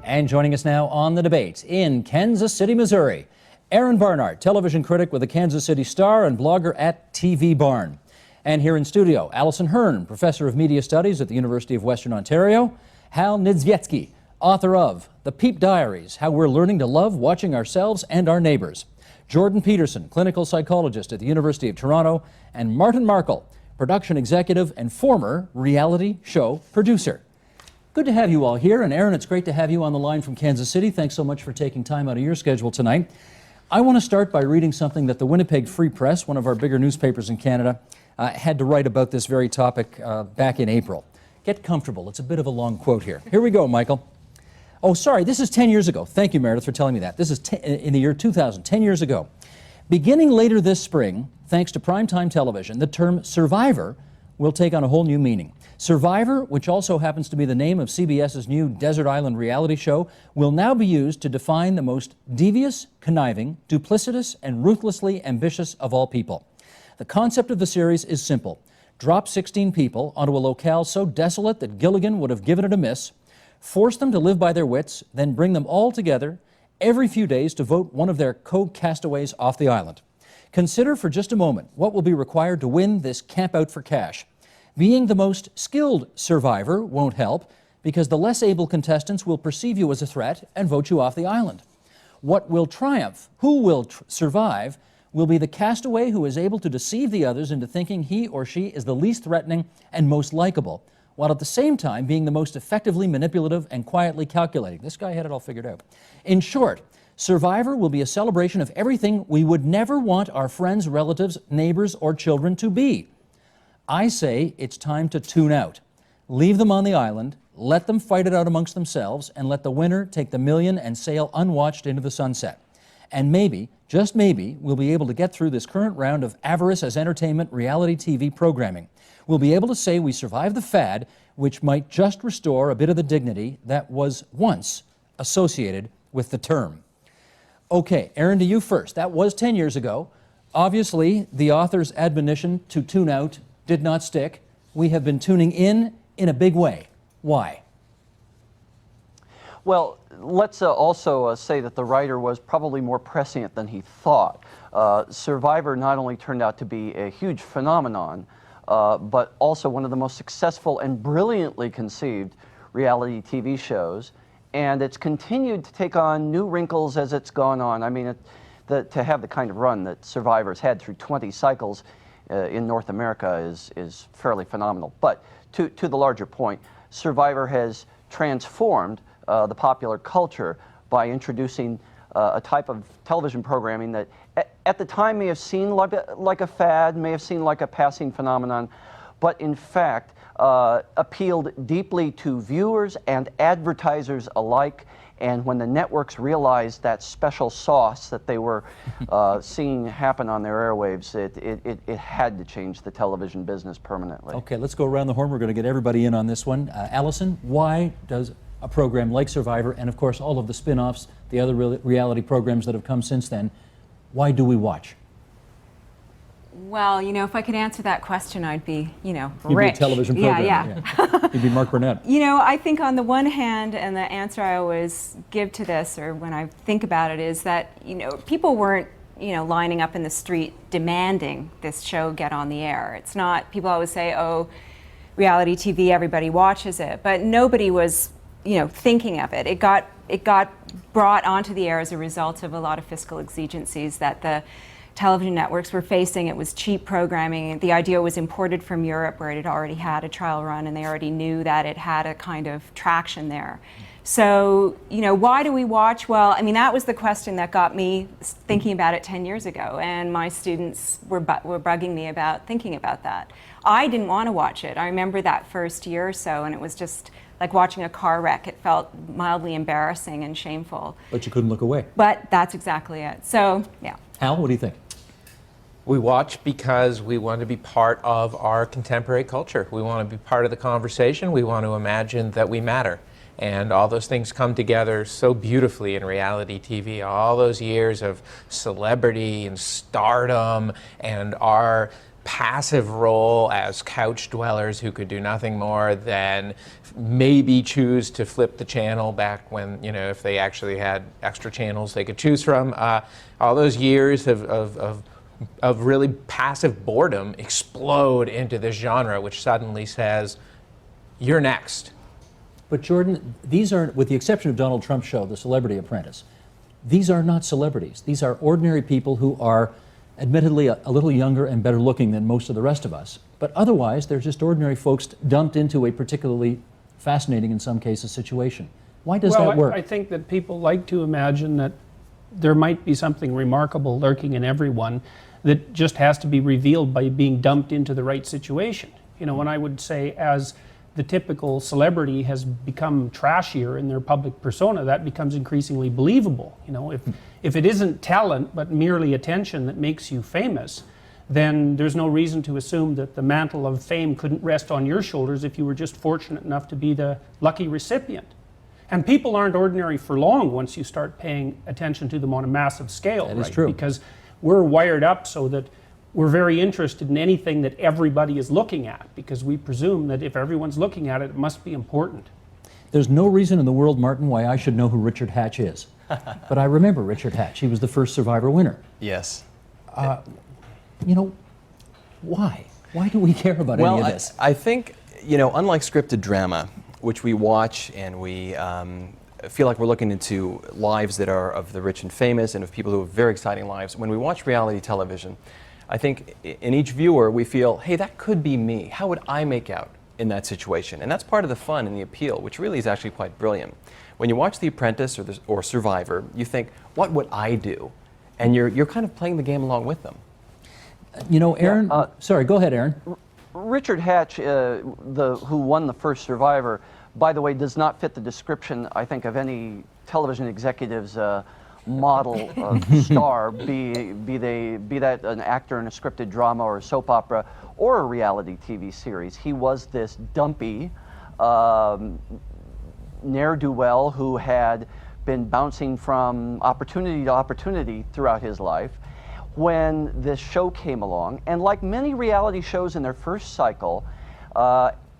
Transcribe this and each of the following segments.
And joining us now on the debate in Kansas City, Missouri, Aaron Barnard, television critic with the Kansas City Star and blogger at TV Barn. And here in studio, Allison Hearn, professor of media studies at the University of Western Ontario, Hal Niedzwiecki, author of The Peep Diaries, How We're Learning to Love Watching Ourselves and Our Neighbors, Jordan Peterson, clinical psychologist at the University of Toronto, and Martin Markle, production executive and former reality show producer. Good to have you all here, and Aaron, it's great to have you on the line from Kansas City. Thanks so much for taking time out of your schedule tonight. I want to start by reading something that the Winnipeg Free Press, one of our bigger newspapers in Canada, had to write about this very topic back in April. Get comfortable. It's a bit of a long quote here. Here we go, Michael. Oh, sorry, this is 10 years ago. Thank you, Meredith, for telling me that. This is in the year 2000, 10 years ago. Beginning later this spring, thanks to primetime television, the term survivor will take on a whole new meaning. Survivor, which also happens to be the name of CBS's new Desert Island reality show, will now be used to define the most devious, conniving, duplicitous, and ruthlessly ambitious of all people. The concept of the series is simple. Drop 16 people onto a locale so desolate that Gilligan would have given it a miss, force them to live by their wits, then bring them all together every few days to vote one of their co-castaways off the island. Consider for just a moment what will be required to win this camp out for cash. Being the most skilled survivor won't help because the less able contestants will perceive you as a threat and vote you off the island. What will triumph, who will survive, will be the castaway who is able to deceive the others into thinking he or she is the least threatening and most likable, while at the same time being the most effectively manipulative and quietly calculating. This guy had it all figured out. In short, Survivor will be a celebration of everything we would never want our friends, relatives, neighbors, or children to be. I say it's time to tune out. Leave them on the island, let them fight it out amongst themselves, and let the winner take the million and sail unwatched into the sunset. And maybe, just maybe, we'll be able to get through this current round of avarice as entertainment reality TV programming. We'll be able to say we survived the fad, which might just restore a bit of the dignity that was once associated with the term. Okay, Aaron, to you first. That was 10 years ago. Obviously, the author's admonition to tune out did not stick. We have been tuning in a big way. Why? Well, let's also say that the writer was probably more prescient than he thought. Survivor not only turned out to be a huge phenomenon, but also one of the most successful and brilliantly conceived reality TV shows. And it's continued to take on new wrinkles as it's gone on. I mean, to have the kind of run that Survivor's had through 20 cycles in North America is fairly phenomenal. But to the larger point, Survivor has transformed the popular culture by introducing a type of television programming that at the time may have seemed like a fad, may have seemed like a passing phenomenon, but in fact appealed deeply to viewers and advertisers alike. And when the networks realized that special sauce that they were seeing happen on their airwaves, it had to change the television business permanently. Okay, let's go around the horn. We're going to get everybody in on this one. Allison, why does a program like Survivor, and of course all of the spin-offs, the other reality programs that have come since then, why do we watch? Well, you know, if I could answer that question, I'd be, you know, You'd rich. be a television program. Yeah. You'd be Mark Burnett. You know, I think on the one hand, and the answer I always give to this, or when I think about it, is that, you know, people weren't, you know, lining up in the street demanding this show get on the air. It's not, people always say, oh, reality TV, everybody watches it, but nobody was, you know, thinking of it. It got brought onto the air as a result of a lot of fiscal exigencies that the television networks were facing. It was cheap programming. The idea was imported from Europe, where it had already had a trial run, and they already knew that it had a kind of traction there. So, you know, why do we watch? Well, I mean, that was the question that got me thinking about it 10 years ago, and my students were bugging me about thinking about that. I didn't want to watch it. I remember that first year or so, and it was just like watching a car wreck. It felt mildly embarrassing and shameful. But you couldn't look away. But that's exactly it. So, yeah. Hal, what do you think? We watch because we want to be part of our contemporary culture. We want to be part of the conversation. We want to imagine that we matter. And all those things come together so beautifully in reality TV. All those years of celebrity and stardom and our passive role as couch dwellers who could do nothing more than maybe choose to flip the channel back when, if they actually had extra channels they could choose from. All those years of really passive boredom explode into this genre, which suddenly says, you're next. But Jordan, these are, with the exception of Donald Trump's show, The Celebrity Apprentice, these are not celebrities. These are ordinary people who are admittedly a little younger and better looking than most of the rest of us. But otherwise, they're just ordinary folks dumped into a particularly fascinating, in some cases, situation. Why does that work? I think that people like to imagine that there might be something remarkable lurking in everyone that just has to be revealed by being dumped into the right situation. And I would say, as the typical celebrity has become trashier in their public persona, that becomes increasingly believable. If it isn't talent but merely attention that makes you famous, then there's no reason to assume that the mantle of fame couldn't rest on your shoulders if you were just fortunate enough to be the lucky recipient. And people aren't ordinary for long once you start paying attention to them on a massive scale. That is true. Because we're wired up so that we're very interested in anything that everybody is looking at, because we presume that if everyone's looking at it, it must be important. There's no reason in the world, Martin, why I should know who Richard Hatch is. But I remember Richard Hatch. He was the first Survivor winner. Yes. Why? Why do we care about any of this? I think, unlike scripted drama, which we watch and we feel like we're looking into lives that are of the rich and famous and of people who have very exciting lives, when we watch reality television, I think in each viewer we feel, hey, that could be me. How would I make out in that situation? And that's part of the fun and the appeal, which really is actually quite brilliant. When you watch The Apprentice or Survivor, you think, what would I do? And you're kind of playing the game along with them. Aaron, sorry, go ahead, Aaron. Richard Hatch, who won the first Survivor, by the way, does not fit the description, I think, of any television executive's model star, be that an actor in a scripted drama or a soap opera or a reality TV series. He was this dumpy ne'er-do-well who had been bouncing from opportunity to opportunity throughout his life. When this show came along, and like many reality shows in their first cycle,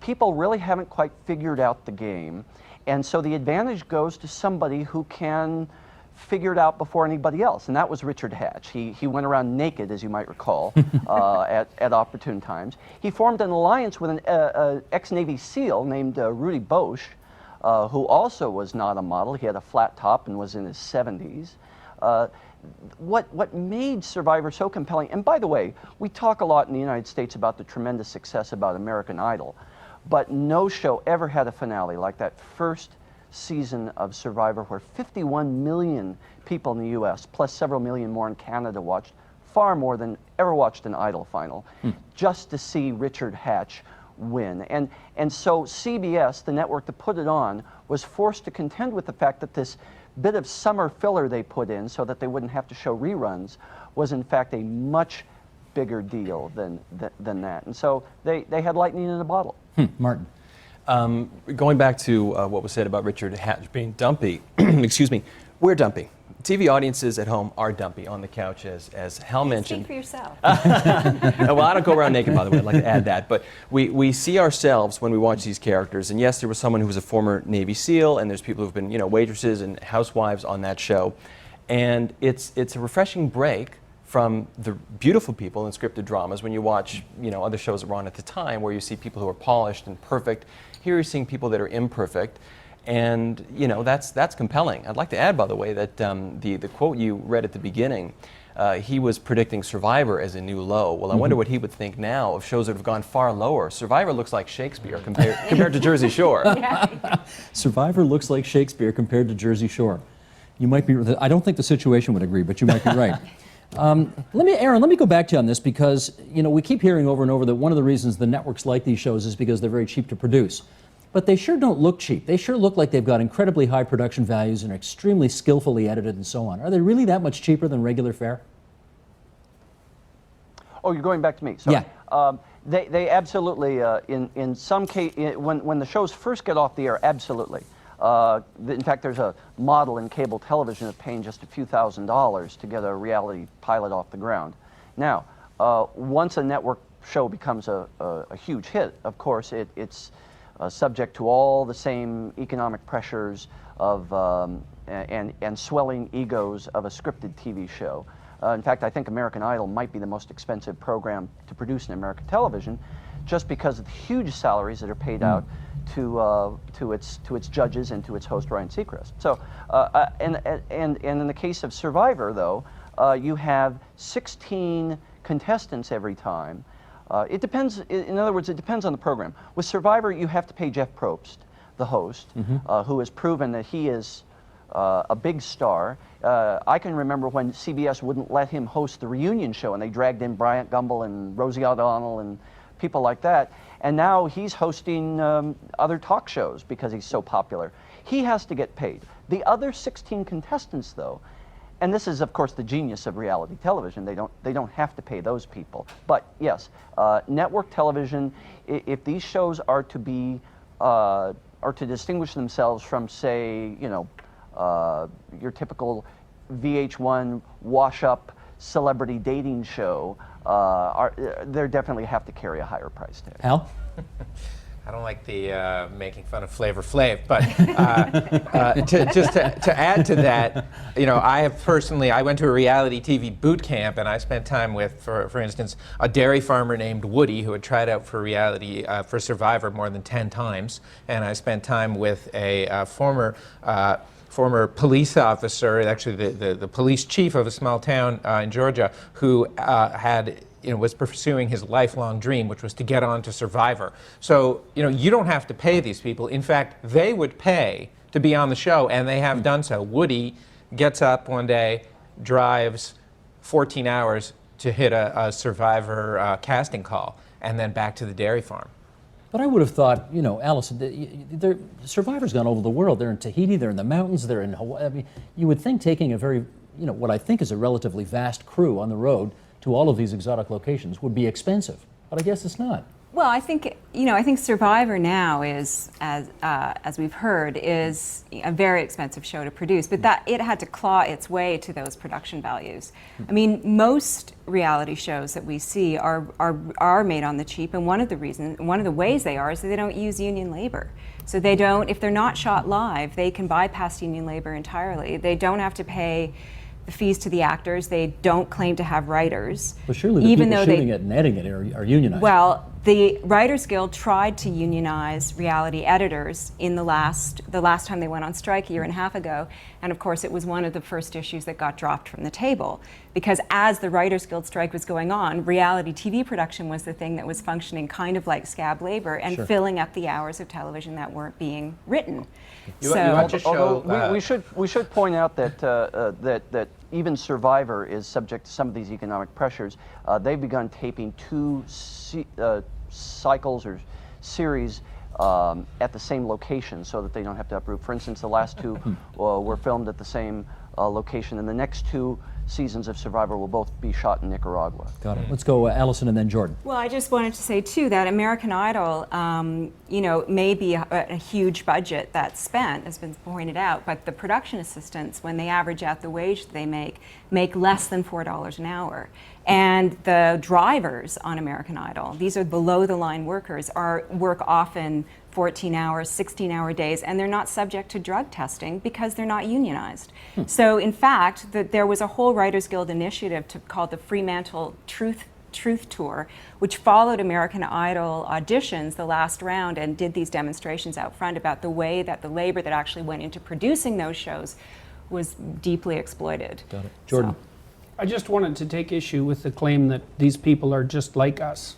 people really haven't quite figured out the game, and so the advantage goes to somebody who can figure it out before anybody else, and that was Richard Hatch. He went around naked, as you might recall, at opportune times. He formed an alliance with an ex-Navy SEAL named Rudy Bosch, who also was not a model. He had a flat top and was in his 70s. What made Survivor so compelling, and by the way, we talk a lot in the United States about the tremendous success about American Idol, but no show ever had a finale like that first season of Survivor, where 51 million people in the US, plus several million more in Canada, watched, far more than ever watched an Idol final, just to see Richard Hatch win. And so CBS, the network that put it on, was forced to contend with the fact that this bit of summer filler they put in so that they wouldn't have to show reruns was in fact a much bigger deal than that. And so they had lightning in a bottle. Martin. Going back to what was said about Richard Hatch being dumpy, excuse me, we're dumpy. TV audiences at home are dumpy on the couch, as Hal mentioned. Speak for yourself. Well, I don't go around naked, by the way. I'd like to add that. But we see ourselves when we watch these characters. And yes, there was someone who was a former Navy SEAL, and there's people who've been, waitresses and housewives on that show. And it's a refreshing break from the beautiful people in scripted dramas when you watch, other shows that were on at the time, where you see people who are polished and perfect. Here you're seeing people that are imperfect. And that's compelling. I'd like to add, by the way, that the quote you read at the beginning, he was predicting Survivor as a new low. Well, I wonder what he would think now of shows that have gone far lower. Survivor looks like Shakespeare compared to Jersey Shore. Survivor looks like Shakespeare compared to Jersey Shore. You might be. I don't think the situation would agree, but you might be right. Aaron, let me go back to you on this, because we keep hearing over and over that one of the reasons the networks like these shows is because they're very cheap to produce. But they sure don't look cheap. They sure look like they've got incredibly high production values and are extremely skillfully edited and so on. Are they really that much cheaper than regular fare? Oh, you're going back to me. Sorry. Yeah. They absolutely, in some case, when the shows first get off the air, absolutely. In fact, there's a model in cable television of paying just a few $1,000s to get a reality pilot off the ground. Now, once a network show becomes a huge hit, of course, it's subject to all the same economic pressures of and swelling egos of a scripted TV show. In fact, I think American Idol might be the most expensive program to produce in American television, just because of the huge salaries that are paid out to its judges and to its host Ryan Seacrest. So, and in the case of Survivor, though, you have 16 contestants every time. It depends. In other words, it depends on the program. With Survivor, you have to pay Jeff Probst, the host, who has proven that he is a big star. I can remember when CBS wouldn't let him host the reunion show, and they dragged in Bryant Gumbel and Rosie O'Donnell and people like that. And now he's hosting other talk shows because he's so popular. He has to get paid. The other 16 contestants, though, and this is, of course, the genius of reality television. They don't have to pay those people. But yes, network television. If these shows are to be are to distinguish themselves from, say, your typical VH1 wash-up celebrity dating show, they definitely have to carry a higher price tag. Hal? I don't like the making fun of Flavor Flav, but to add to that, I went to a reality TV boot camp, and I spent time with, for instance, a dairy farmer named Woody who had tried out for reality for Survivor more than 10 times, and I spent time with a former police officer, actually the police chief of a small town in Georgia, who was pursuing his lifelong dream, which was to get on to Survivor. So, you don't have to pay these people. In fact, they would pay to be on the show, and they have done so. Woody gets up one day, drives 14 hours to hit a Survivor casting call, and then back to the dairy farm. But I would have thought, Allison, Survivor's gone over the world. They're in Tahiti, they're in the mountains, they're in Hawaii. I mean, you would think taking a very, what I think is a relatively vast crew on the road to all of these exotic locations would be expensive. But I guess it's not. Well, I think Survivor now is, as we've heard, is a very expensive show to produce, but that it had to claw its way to those production values. I mean, most reality shows that we see are made on the cheap, and one of the ways they are is that they don't use union labor. So they don't, if they're not shot live, they can bypass union labor entirely. They don't have to pay the fees to the actors. They don't claim to have writers. But surely the people shooting it and editing it are unionized. Well, the Writers Guild tried to unionize reality editors in the last time they went on strike a year and a half ago, and of course it was one of the first issues that got dropped from the table, because as the Writers Guild strike was going on, reality TV production was the thing that was functioning kind of like scab labor and filling up the hours of television that weren't being written. We should point out that that even Survivor is subject to some of these economic pressures. They've begun taping 2 cycles or series at the same location so that they don't have to uproot. For instance, the last 2 were filmed at the same location, and the next 2 seasons of Survivor will both be shot in Nicaragua. Got it. Let's go Allison and then Jordan. Well, I just wanted to say too that American Idol, may be a huge budget that's spent, has been pointed out, but the production assistants, when they average out the wage they make less than $4 an hour. And the drivers on American Idol, these are below-the-line workers, work often 14-hour, 16-hour days, and they're not subject to drug testing because they're not unionized. So, in fact, there was a whole Writers Guild initiative called the Fremantle Truth Tour, which followed American Idol auditions the last round and did these demonstrations out front about the way that the labor that actually went into producing those shows was deeply exploited. Got it. Jordan. So. I just wanted to take issue with the claim that these people are just like us.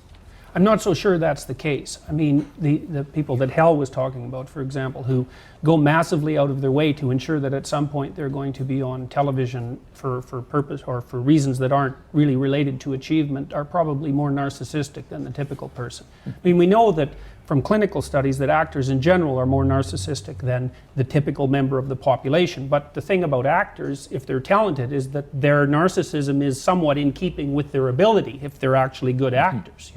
I'm not so sure that's the case. I mean, the people that Hal was talking about, for example, who go massively out of their way to ensure that at some point they're going to be on television for purpose or for reasons that aren't really related to achievement, are probably more narcissistic than the typical person. I mean, we know that from clinical studies that actors in general are more narcissistic than the typical member of the population. But the thing about actors, if they're talented, is that their narcissism is somewhat in keeping with their ability if they're actually good actors,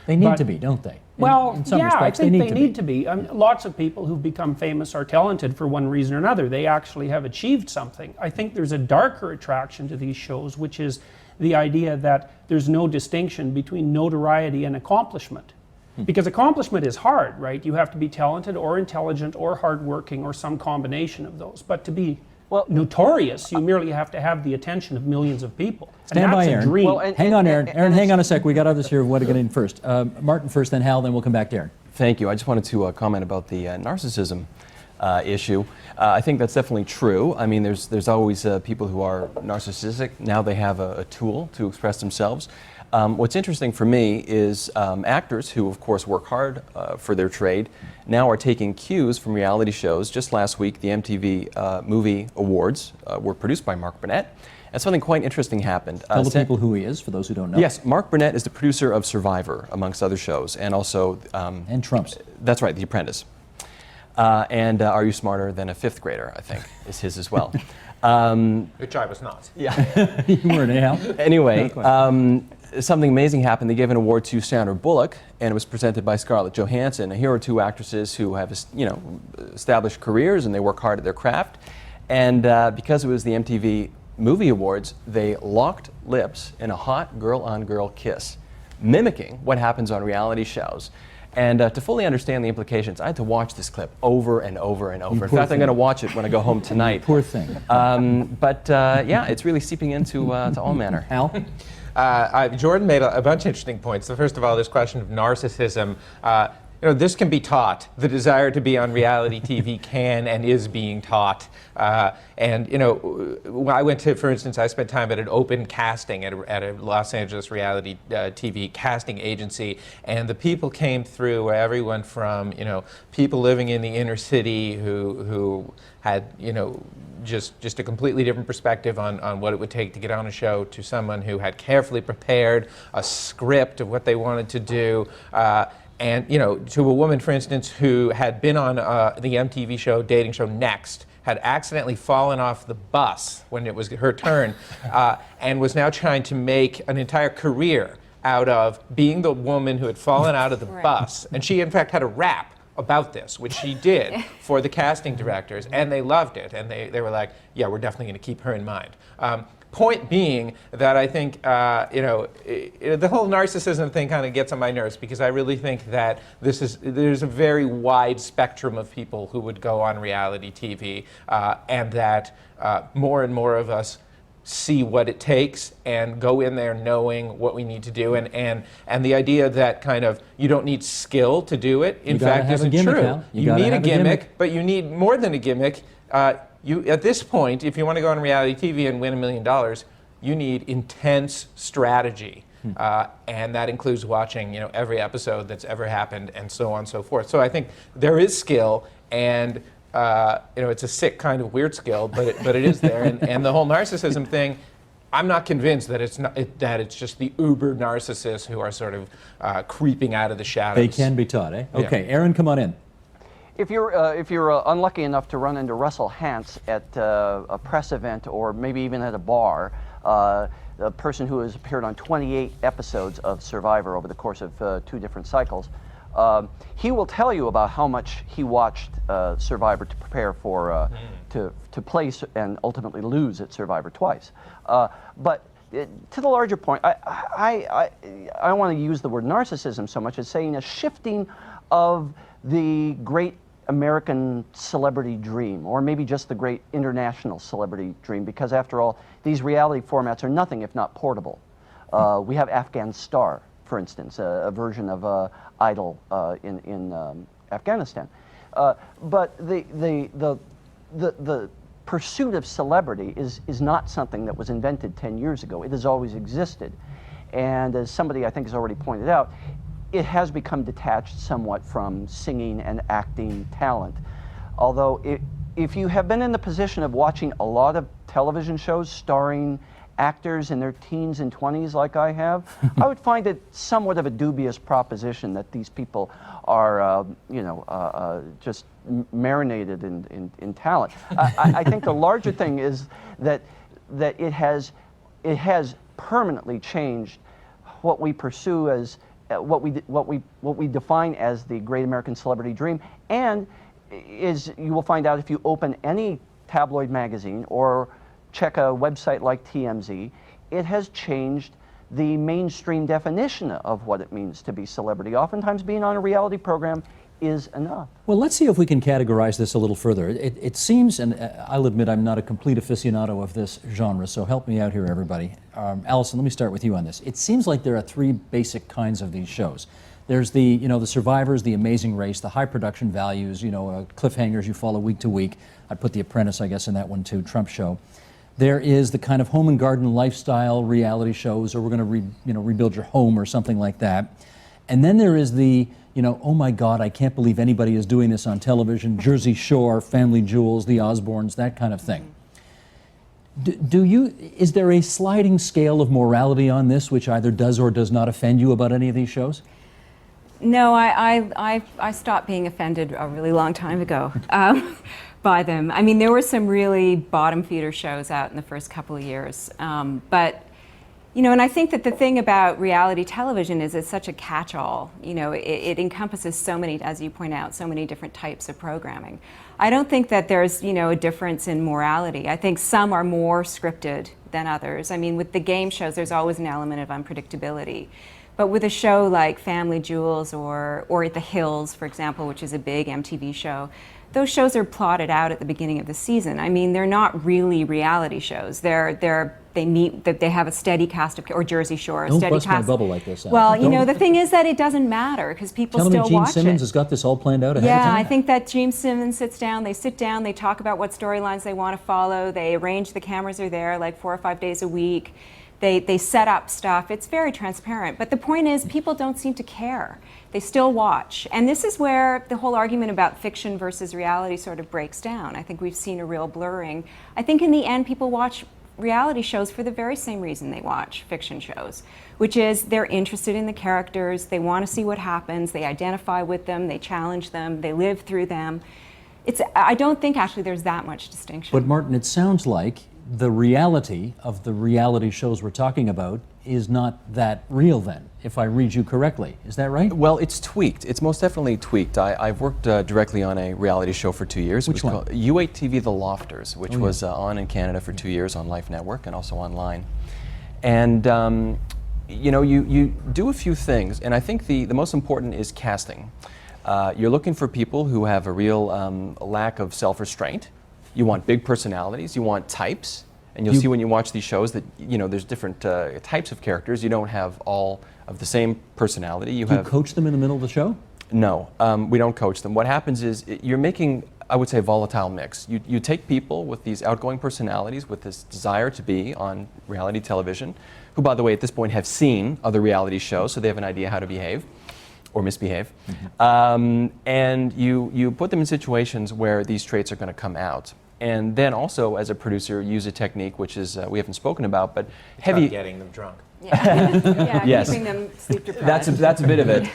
They need to be, don't they? Well, in some respects, I think they need to be. Lots of people who've become famous are talented for one reason or another. They actually have achieved something. I think there's a darker attraction to these shows, which is the idea that there's no distinction between notoriety and accomplishment. Because accomplishment is hard, right? You have to be talented or intelligent or hardworking or some combination of those. But to be notorious, you merely have to have the attention of millions of people. Stand by, that's a Aaron. dream. Well, Hang on, Aaron. Aaron, hang on a sec. We got others here who want to get in first. Martin first, then Hal, then we'll come back to Aaron. Thank you. I just wanted to comment about the narcissism issue. I think that's definitely true. I mean, there's always people who are narcissistic. Now they have a tool to express themselves. What's interesting for me is actors who, of course, work hard for their trade now are taking cues from reality shows. Just last week, the MTV Movie Awards were produced by Mark Burnett, and something quite interesting happened. Tell the people who he is, for those who don't know. Yes, Mark Burnett is the producer of Survivor, amongst other shows, and also... and Trump's. That's right, The Apprentice. And Are You Smarter Than a Fifth Grader, I think, is his as well. Which I was not. Yeah. You weren't, Hal? Anyway, something amazing happened. They gave an award to Sandra Bullock, and it was presented by Scarlett Johansson. And here are two actresses who have, established careers, and they work hard at their craft. And because it was the MTV Movie Awards, they locked lips in a hot girl-on-girl kiss, mimicking what happens on reality shows. And to fully understand the implications, I had to watch this clip over and over and over. In fact, I'm going to watch it when I go home tonight. Poor thing. Yeah, it's really seeping into to all manner. Hal? Jordan made a bunch of interesting points. So first of all, this question of narcissism. This can be taught. The desire to be on reality TV can and is being taught. When I went to, for instance, I spent time at an open casting at a Los Angeles reality TV casting agency, and the people came through, everyone from, people living in the inner city who had, just a completely different perspective on what it would take to get on a show, to someone who had carefully prepared a script of what they wanted to do. And, to a woman, for instance, who had been on the MTV show, dating show Next, had accidentally fallen off the bus when it was her turn, and was now trying to make an entire career out of being the woman who had fallen out of the bus. And she, in fact, had a rap about this, which she did for the casting directors, and they loved it. And they were like, yeah, we're definitely going to keep her in mind. Point being that I think, the whole narcissism thing kind of gets on my nerves, because I really think that there's a very wide spectrum of people who would go on reality TV, and that more and more of us see what it takes and go in there knowing what we need to do, and the idea that kind of you don't need skill to do it, in fact, isn't true. You need a gimmick, but you need more than a gimmick. At this point, if you want to go on reality TV and win $1 million, you need intense strategy. And that includes watching, every episode that's ever happened, and so on and so forth. So I think there is skill, and it's a sick kind of weird skill, but it is there. And the whole narcissism thing, I'm not convinced that it's just the uber narcissists who are sort of creeping out of the shadows. They can be taught, eh? Okay, Aaron, come on in. If you're unlucky enough to run into Russell Hantz at a press event, or maybe even at a bar, a person who has appeared on 28 episodes of Survivor over the course of 2 different cycles, he will tell you about how much he watched Survivor to prepare for to place and ultimately lose at Survivor twice. But to the larger point, I don't want to use the word narcissism so much as saying a shifting of the great American celebrity dream, or maybe just the great international celebrity dream, because after all, these reality formats are nothing if not portable. We have Afghan Star, for instance, a version of Idol in Afghanistan. But the pursuit of celebrity is not something that was invented 10 years ago. It has always existed. And as somebody I think has already pointed out, it has become detached somewhat from singing and acting talent. Although if you have been in the position of watching a lot of television shows starring actors in their teens and 20s like I have, I would find it somewhat of a dubious proposition that these people are, just marinated in talent. I think the larger thing is that it has permanently changed what we pursue as what we define as the great American celebrity dream, and you will find out if you open any tabloid magazine or check a website like TMZ, it has changed the mainstream definition of what it means to be celebrity. Oftentimes being on a reality program is enough. Well, let's see if we can categorize this a little further. It seems, and I'll admit I'm not a complete aficionado of this genre, so help me out here, everybody. Allison, let me start with you on this. It seems like there are three basic kinds of these shows. There's the, the Survivors, the Amazing Race, the high production values, cliffhangers you follow week to week. I'd put The Apprentice, I guess, in that one too, Trump show. There is the kind of home and garden lifestyle reality shows, or we're going to rebuild your home or something like that. And then there is the, oh my God, I can't believe anybody is doing this on television, Jersey Shore, Family Jewels, The Osbournes, that kind of thing. Is there a sliding scale of morality on this which either does or does not offend you about any of these shows? No, I stopped being offended a really long time ago by them. I mean, there were some really bottom feeder shows out in the first couple of years. But, and I think that the thing about reality television is it's such a catch-all. It encompasses so many, as you point out, so many different types of programming. I don't think that there's, a difference in morality. I think some are more scripted than others. I mean, with the game shows, there's always an element of unpredictability. But with a show like Family Jewels or The Hills, for example, which is a big MTV show, those shows are plotted out at the beginning of the season. I mean, they're not really reality shows. They have a steady cast of, or Jersey Shore, a steady cast. Don't bust my bubble like this. Well, the thing is that it doesn't matter because people still watch it. Tell me Gene Simmons has got this all planned out ahead of time? Yeah, I think that Gene Simmons they sit down, they talk about what storylines they want to follow, they arrange, the cameras are there like 4 or 5 days a week. They set up stuff. It's very transparent. But the point is, people don't seem to care. They still watch. And this is where the whole argument about fiction versus reality sort of breaks down. I think we've seen a real blurring. I think in the end, people watch reality shows for the very same reason they watch fiction shows, which is they're interested in the characters, they want to see what happens, they identify with them, they challenge them, they live through them. I don't think actually there's that much distinction. But Martin, it sounds like the reality of the reality shows we're talking about is not that real then, if I read you correctly. Is that right? Well, it's tweaked. It's most definitely tweaked. I've worked directly on a reality show for 2 years. Which one? Called U8 TV The Lofters, which was on in Canada for 2 years on Life Network and also online. And you do a few things, and I think the most important is casting. You're looking for people who have a real lack of self-restraint. You want big personalities, you want types, and you'll see when you watch these shows that there's different types of characters. You don't have all of the same personality. You coach them in the middle of the show? No, we don't coach them. What happens is you're making, I would say, a volatile mix. You take people with these outgoing personalities, with this desire to be on reality television, who, by the way, at this point have seen other reality shows, so they have an idea how to behave or misbehave. And you put them in situations where these traits are going to come out. And then also, as a producer, use a technique which is we haven't spoken about, but heavy. Getting them drunk. Yeah, yes. Keeping them sleep deprived. That's a bit of it.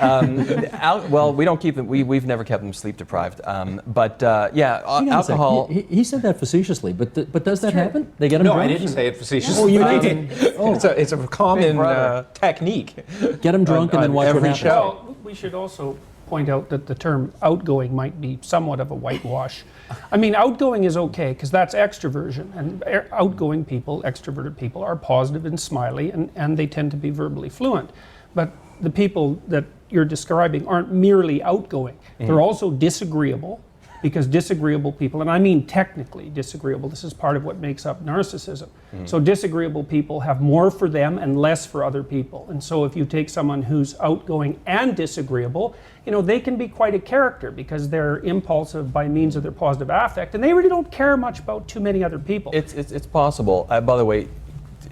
Well, we don't keep them. We've never kept them sleep deprived. Alcohol. He said that facetiously, but does that happen? They get them drunk? No, I didn't say it facetiously. Oh, you didn't? It's a common technique. Get them drunk and then watch what every happens. show. Well, we should also point out that the term outgoing might be somewhat of a whitewash. I mean, outgoing is okay because that's extroversion, and outgoing people, extroverted people, are positive and smiley, and they tend to be verbally fluent. But the people that you're describing aren't merely outgoing. They're also disagreeable, because disagreeable people, and I mean technically disagreeable, this is part of what makes up narcissism. So disagreeable people have more for them and less for other people. And so if you take someone who's outgoing and disagreeable, they can be quite a character because they're impulsive by means of their positive affect, and they really don't care much about too many other people. It's possible. By the way,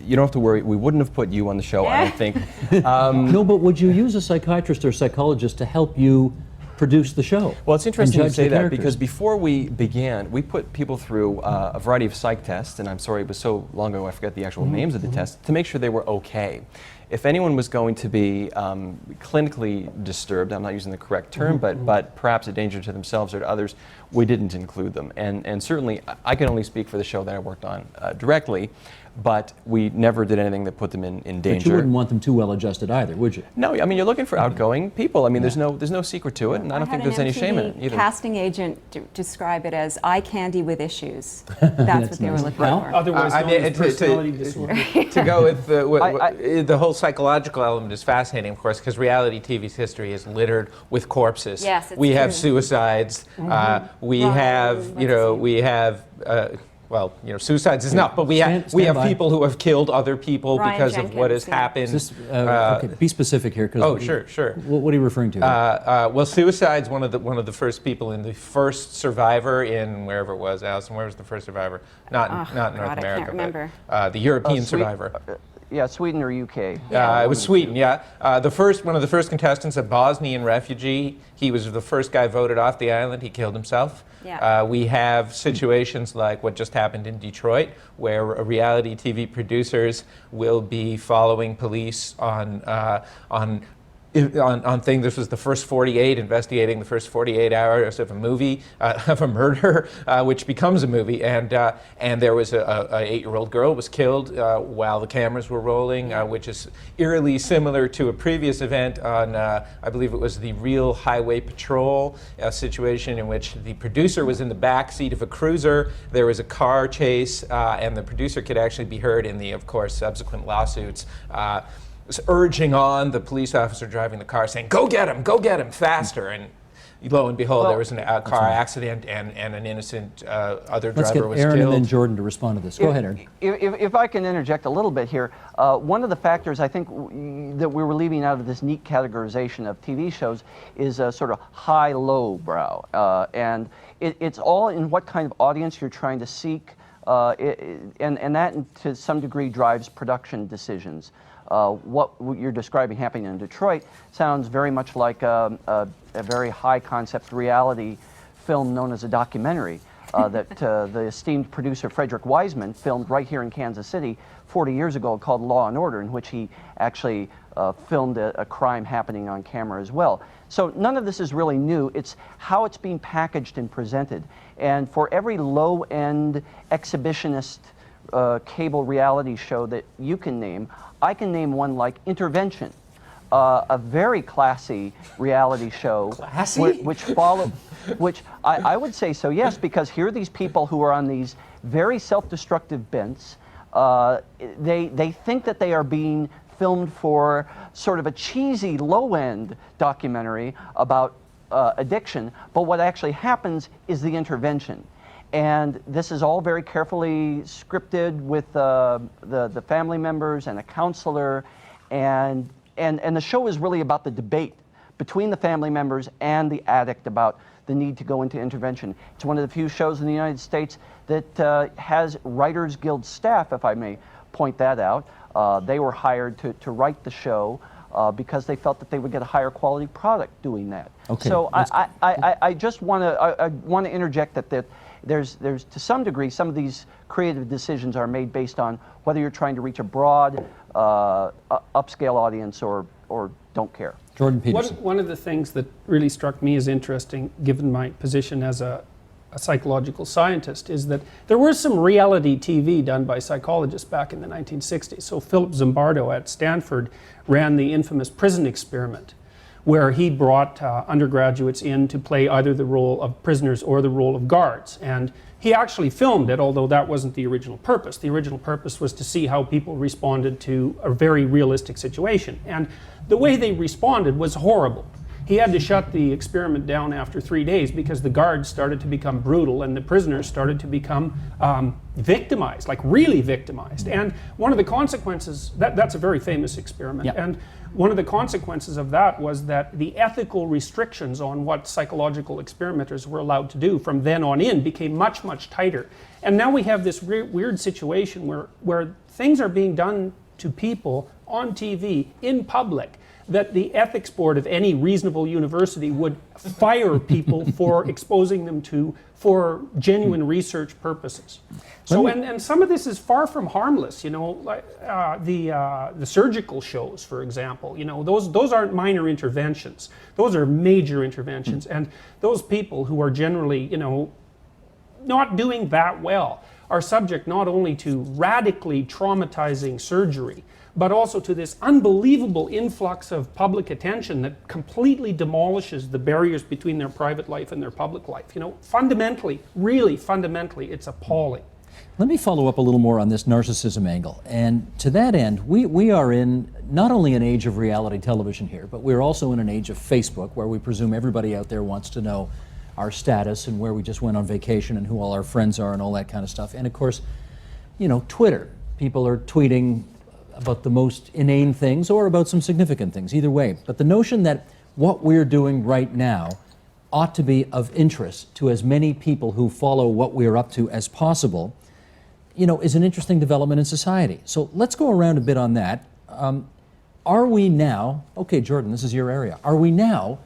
you don't have to worry. We wouldn't have put you on the show, I don't think. No, but would you use a psychiatrist or psychologist to help you produce the show? Well, it's interesting you judge say the that characters? because before we began, we put people through a variety of psych tests, and I'm sorry, it was so long ago I forget the actual names of the tests, to make sure they were okay. if anyone was going to be clinically disturbed, I'm not using the correct term, but perhaps a danger to themselves or to others, we didn't include them. And certainly, I can only speak for the show that I worked on directly, but we never did anything that put them in danger. But you wouldn't want them too well adjusted either, would you? No, I mean, you're looking for outgoing people. I mean, there's no secret to it, and I don't think there's any shame in it either. Casting agent describe it as eye candy with issues. That's what they were looking for. Otherwise known as personality disorder. To go with the whole psychological element is fascinating, of course, because reality TV's history is littered with corpses. Yes, it's we have true. suicides. We have, well, suicides is enough, but we have by. people who have killed other people Ryan because Jenkins, of what has yeah. happened. Okay, be specific here. Oh, sure. What are you referring to? Well, suicide's one of the first people in the first Survivor in wherever it was. Allison, where was the first Survivor? Not in North God, I America, can't remember. but the European Survivor. Yeah, Sweden or UK. It was Sweden, yeah. One of the first contestants, a Bosnian refugee. He was the first guy voted off the island. He killed himself. Yeah. We have situations like what just happened in Detroit, where reality TV producers will be following police on thing. This was the first 48, investigating the first 48 hours of a movie, of a murder, which becomes a movie. And there was a 8-year-old girl was killed while the cameras were rolling, which is eerily similar to a previous event on, I believe it was the Real Highway Patrol, a situation in which the producer was in the back seat of a cruiser. There was a car chase, and the producer could actually be heard in the, of course, subsequent lawsuits. Urging on the police officer driving the car, saying, go get him, faster. And lo and behold, there was a car accident, and an innocent other Let's driver get was Aaron killed. and then Jordan to respond to this. Go ahead, Aaron. If I can interject a little bit here, one of the factors I think that we were leaving out of this neat categorization of TV shows is a sort of high-low brow. And it's all in what kind of audience you're trying to seek, and that to some degree drives production decisions. What you're describing happening in Detroit sounds very much like a very high-concept reality film known as a documentary that the esteemed producer Frederick Wiseman filmed right here in Kansas City 40 years ago called Law and Order, in which he actually filmed a crime happening on camera as well. So none of this is really new. It's how it's being packaged and presented. And for every low-end exhibitionist cable reality show that you can name, I can name one like Intervention, a very classy reality show. Classy? Which I would say so, yes, because here are these people who are on these very self-destructive bents. They think that they are being filmed for sort of a cheesy low-end documentary about addiction, but what actually happens is the intervention. And this is all very carefully scripted with the family members and a counselor, and the show is really about the debate between the family members and the addict about the need to go into intervention. It's one of the few shows in the United States that has Writers Guild staff, if I may point that out. They were hired to write the show because they felt that they would get a higher quality product doing that. Okay, so I just want to interject that there's to some degree, some of these creative decisions are made based on whether you're trying to reach a broad, upscale audience or don't care. Jordan Peterson. One of the things that really struck me as interesting, given my position as a psychological scientist, is that there was some reality TV done by psychologists back in the 1960s. So Philip Zimbardo at Stanford ran the infamous prison experiment, where he brought undergraduates in to play either the role of prisoners or the role of guards. And he actually filmed it, although that wasn't the original purpose. The original purpose was to see how people responded to a very realistic situation. And the way they responded was horrible. He had to shut the experiment down after 3 days because the guards started to become brutal and the prisoners started to become victimized, like really victimized. And one of the consequences, that's a very famous experiment, Yep. and one of the consequences of that was that the ethical restrictions on what psychological experimenters were allowed to do from then on in became much, much tighter. And now we have this weird situation where things are being done to people on TV, in public, that the ethics board of any reasonable university would fire people for exposing them to for genuine research purposes. So, and some of this is far from harmless. You know, like the surgical shows, for example. You know, those aren't minor interventions; those are major interventions. And those people who are generally, you know, not doing that well are subject not only to radically traumatizing surgery, but also to this unbelievable influx of public attention that completely demolishes the barriers between their private life and their public life. You know, fundamentally, really fundamentally, it's appalling. Let me follow up a little more on this narcissism angle. And to that end, we are in not only an age of reality television here, but we're also in an age of Facebook, where we presume everybody out there wants to know our status and where we just went on vacation and who all our friends are and all that kind of stuff. And of course, you know, Twitter. People are tweeting about the most inane things or about some significant things, either way. But the notion that what we're doing right now ought to be of interest to as many people who follow what we're up to as possible, you know, is an interesting development in society. So let's go around a bit on that. Are we now, okay, Jordan, this is your area, are we now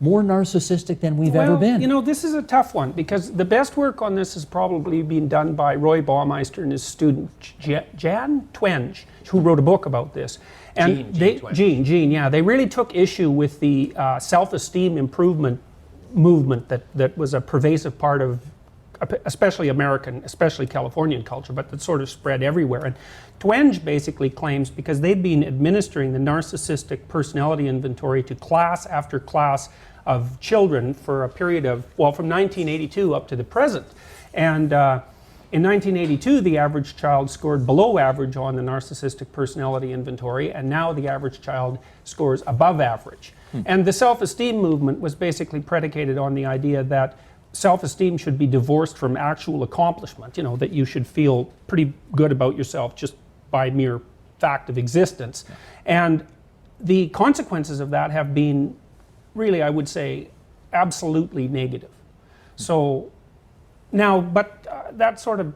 more narcissistic than we've ever been? You know, this is a tough one, because the best work on this has probably been done by Roy Baumeister and his student Jan Twenge, who wrote a book about this. And Gene, yeah, they really took issue with the self-esteem improvement movement that was a pervasive part of especially American, especially Californian culture, but that sort of spread everywhere. And Twenge basically claims, because they've been administering the narcissistic personality inventory to class after class of children for a period of, well, from 1982 up to the present. And in 1982, the average child scored below average on the narcissistic personality inventory, and now the average child scores above average. And the self-esteem movement was basically predicated on the idea that self-esteem should be divorced from actual accomplishment, you know, that you should feel pretty good about yourself just by mere fact of existence. And the consequences of that have been really, I would say, absolutely negative. So now, but that sort of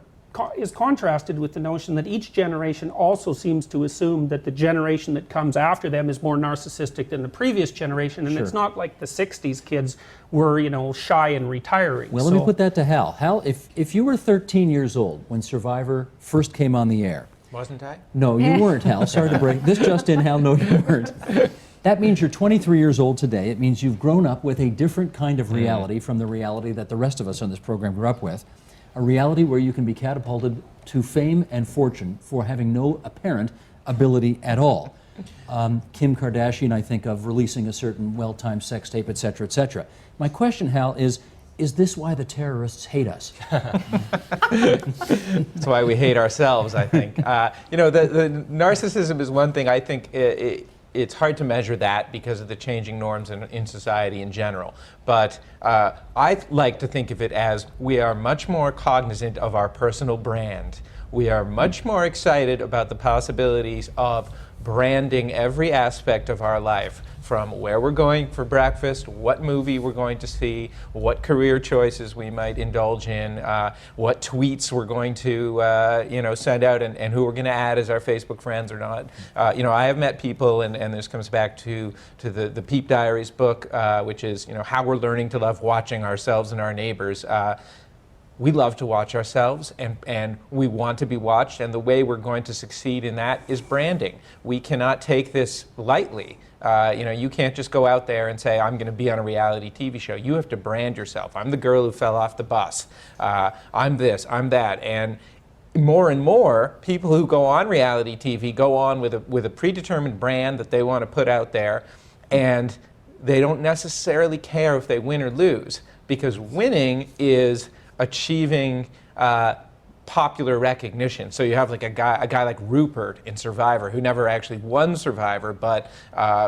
is contrasted with the notion that each generation also seems to assume that the generation that comes after them is more narcissistic than the previous generation, and it's not like the 60s kids were, you know, shy and retiring. Well, let me put that to Hal. Hal, if you were 13 years old when Survivor first came on the air. Wasn't I? No, you weren't, Hal. Sorry to break this just in, Hal. No, you weren't. That means you're 23 years old today. It means you've grown up with a different kind of reality from the reality that the rest of us on this program grew up with. A reality where you can be catapulted to fame and fortune for having no apparent ability at all. Kim Kardashian, I think of releasing a certain well-timed sex tape, et cetera, et cetera. My question, Hal, is this why the terrorists hate us? That's why we hate ourselves, I think. You know, the narcissism is one thing. I think it's hard to measure that because of the changing norms in society in general. But I like to think of it as we are much more cognizant of our personal brand. We are much more excited about the possibilities of branding every aspect of our life, from where we're going for breakfast, what movie we're going to see, what career choices we might indulge in, what tweets we're going to you know, send out, and who we're going to add as our Facebook friends or not. You know, I have met people, and this comes back to the Peep Diaries book, which is, you know, how we're learning to love watching ourselves and our neighbors. We love to watch ourselves, and we want to be watched, and the way we're going to succeed in that is branding. We cannot take this lightly. You know, you can't just go out there and say, I'm going to be on a reality TV show. You have to brand yourself. I'm the girl who fell off the bus. I'm this, I'm that. And more people who go on reality TV go on with a predetermined brand that they want to put out there, and they don't necessarily care if they win or lose, because winning is achieving popular recognition. So you have like a guy like Rupert in Survivor, who never actually won Survivor, but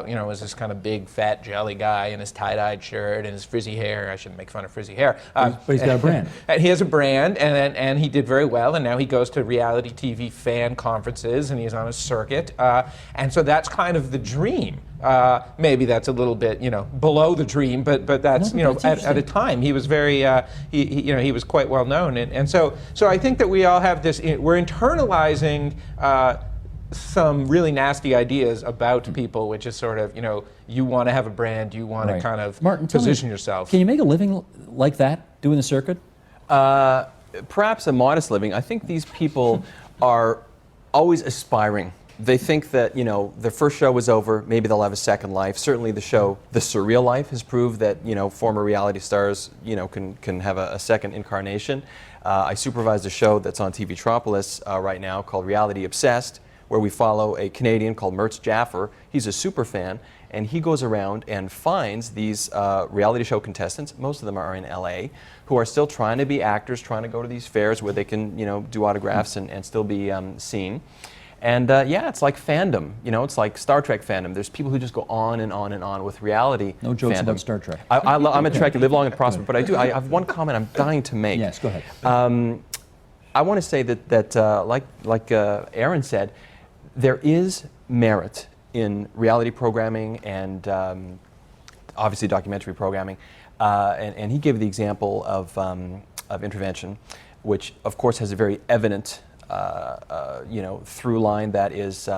you know, was this kind of big fat jelly guy in his tie-dyed shirt and his frizzy hair. I shouldn't make fun of frizzy hair. But he's got a brand. And he has a brand, and he did very well, and now he goes to reality TV fan conferences, and he's on a circuit. And so that's kind of the dream. Maybe that's a little bit, you know, below the dream, but that's, you know, at a time he was very, you know, he was quite well known, and so I think that we all have this. We're internalizing some really nasty ideas about people, which is sort of, you want to have a brand, you want to Right. kind of Martin, tell me, position yourself. Can you make a living like that, doing the circuit? Perhaps a modest living. I think these people are always aspiring. They think that, their first show is over, maybe they'll have a second life. Certainly the show The Surreal Life has proved that, former reality stars, can have a second incarnation. I supervise a show that's on TV Metropolis right now called Reality Obsessed, where we follow a Canadian called Mertz Jaffer. He's a super fan, and he goes around and finds these reality show contestants, most of them are in LA, who are still trying to be actors, trying to go to these fairs where they can, do autographs and still be seen. And yeah, it's like fandom, it's like Star Trek fandom. There's people who just go on and on and on with reality No jokes fandom. about Star Trek. I'm a Trekkie, live long and prosper, but I have one comment I'm dying to make. Yes, go ahead. I want to say that like Aaron said, there is merit in reality programming and obviously documentary programming, and he gave the example of Intervention, which of course has a very evident through line that is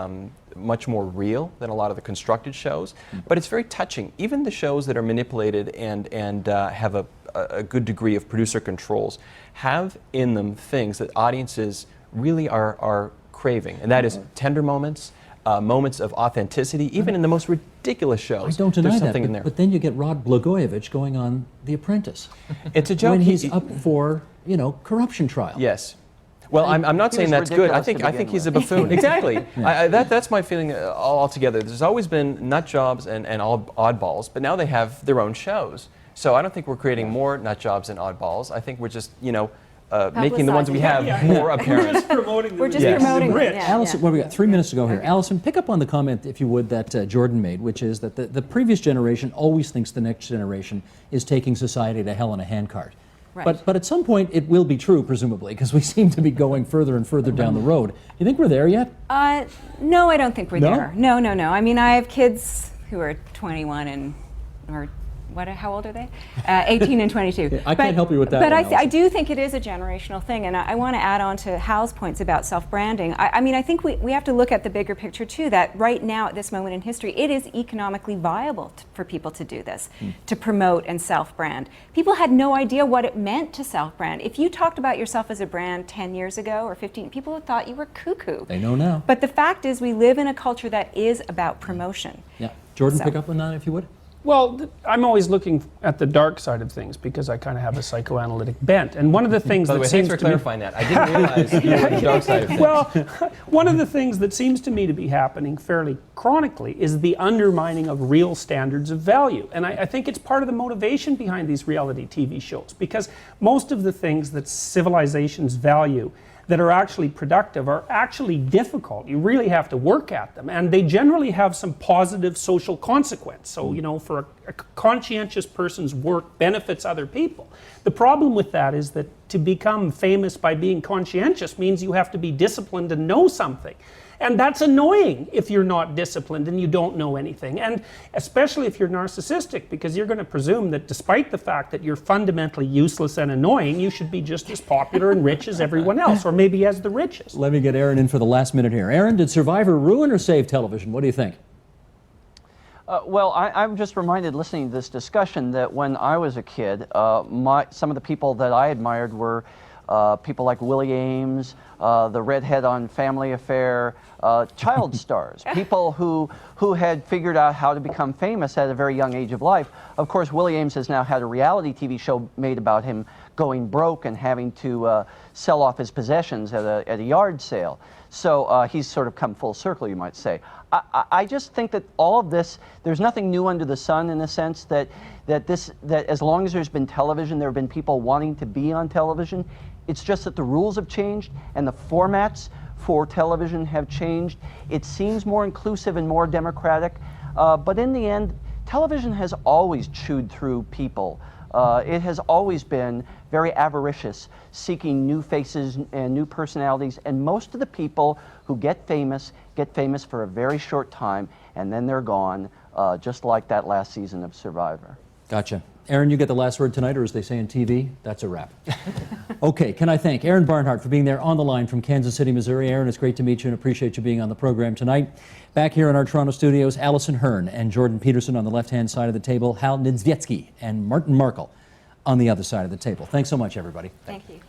much more real than a lot of the constructed shows, but it's very touching. Even the shows that are manipulated and have a good degree of producer controls have in them things that audiences really are craving, and that is tender moments, moments of authenticity, even in the most ridiculous shows. I don't deny there's that, something in there. but then you get Rod Blagojevich going on The Apprentice. It's a joke. When he's up for, corruption trial. Yes. Well, I'm not He saying was that's good. I ridiculous to think begin he's a with. buffoon. Exactly. That's my feeling altogether. There's always been nut jobs and oddballs, but now they have their own shows. So I don't think we're creating more nut jobs and oddballs. I think we're just, making the ones we have more apparent. We're just Yes. promoting them. Rich. Yeah, Allison, yeah. well, we got 3 minutes to go here. Allison, pick up on the comment, if you would, that Jordan made, which is that the previous generation always thinks the next generation is taking society to hell in a handcart. Right. But at some point it will be true, presumably, because we seem to be going further and further down the road. You think we're there yet? No, I don't think we're No? there. No. I mean, I have kids who are 21 or how old are they? 18 and 22. I can't help you with that But one, I do think it is a generational thing, and I want to add on to Hal's points about self-branding. I mean, I think we have to look at the bigger picture too, that right now at this moment in history, it is economically viable for people to do this, to promote and self-brand. People had no idea what it meant to self-brand. If you talked about yourself as a brand 10 years ago or 15, people thought you were cuckoo. They know now. But the fact is we live in a culture that is about promotion. Yeah. Jordan, So- pick up on that, if you would. Well, I'm always looking at the dark side of things because I kind of have a psychoanalytic bent. And one of the things By the that way, seems thanks for to me, clarifying that. I didn't realize you were the dark side of things. well, one of the things that seems to me to be happening fairly chronically is the undermining of real standards of value. And I think it's part of the motivation behind these reality TV shows, because most of the things that civilizations value that are actually productive are actually difficult. You really have to work at them, and they generally have some positive social consequence. So, for a conscientious person's work benefits other people. The problem with that is that to become famous by being conscientious means you have to be disciplined and know something. And that's annoying if you're not disciplined and you don't know anything. And especially if you're narcissistic, because you're going to presume that despite the fact that you're fundamentally useless and annoying, you should be just as popular and rich as everyone else, or maybe as the richest. Let me get Aaron in for the last minute here. Aaron, did Survivor ruin or save television? What do you think? Well, I'm just reminded listening to this discussion that when I was a kid, some of the people that I admired were people like Willie Ames, the redhead on Family Affair, child stars, people who had figured out how to become famous at a very young age of life. Of course, Willie Ames has now had a reality TV show made about him going broke and having to sell off his possessions at a yard sale. So he's sort of come full circle, you might say. I just think that all of this, there's nothing new under the sun in the sense that as long as there's been television, there have been people wanting to be on television. It's just that the rules have changed and the formats for television have changed. It seems more inclusive and more democratic, but in the end, television has always chewed through people. It has always been very avaricious, seeking new faces and new personalities, and most of the people who get famous for a very short time, and then they're gone, just like that last season of Survivor. Gotcha. Aaron, you get the last word tonight, or as they say in TV, that's a wrap. Okay, can I thank Aaron Barnhart for being there on the line from Kansas City, Missouri. Aaron, it's great to meet you and appreciate you being on the program tonight. Back here in our Toronto studios, Allison Hearn and Jordan Peterson on the left-hand side of the table, Hal Niedzwiecki and Martin Markle on the other side of the table. Thanks so much, everybody. Thank you.